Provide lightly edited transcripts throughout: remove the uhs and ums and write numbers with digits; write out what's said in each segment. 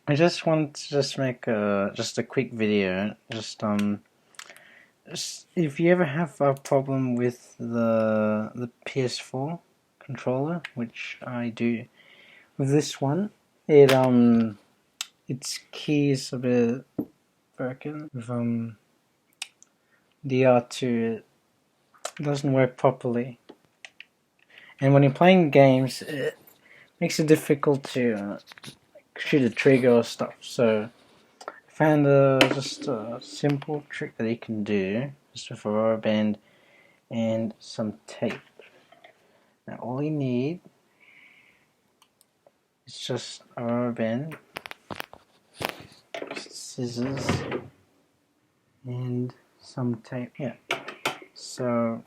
I just want to make a quick video. If you ever have a problem with the PS4 controller, which I do with this one, its key is a bit broken. With the R2, it doesn't work properly, and when you're playing games, it makes it difficult to shoot a trigger or stuff. So I found just a simple trick that you can do, just with a rubber band and some tape. Now all you need is just a rubber band, scissors, and some tape. Yeah. So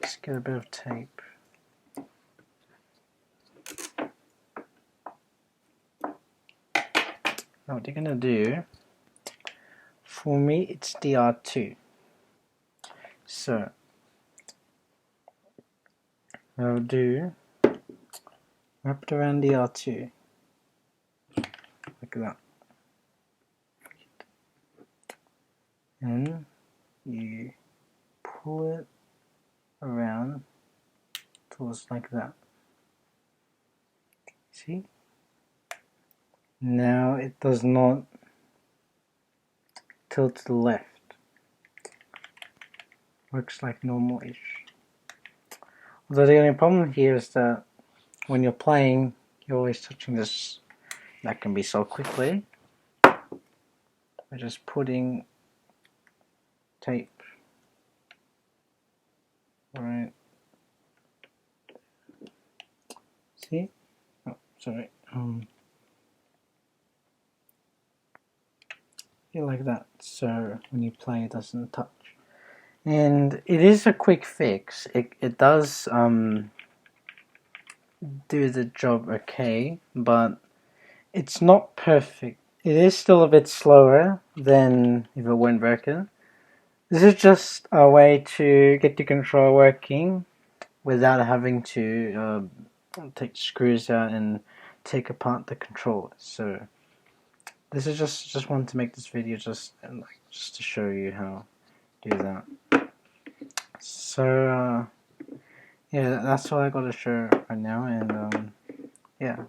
just get a bit of tape. Now what you're gonna do, for me it's the R2. So I'll do, wrap it around the R2 like that, and you pull it around towards like that. See? Now it does not tilt to the left. Works like normal-ish. Although the only problem here is that when you're playing, you're always touching this. That can be solved quickly by just putting tape right. See? Oh, sorry. Yeah, like that. So when you play, it doesn't touch. And it is a quick fix. It does do the job okay, but it's not perfect. It is still a bit slower than if it weren't broken. This is just a way to get the controller working without having to take screws out and take apart the controller. So this is just wanted to make this video just to show you how to do that. So yeah, that's all I got to show right now, and yeah.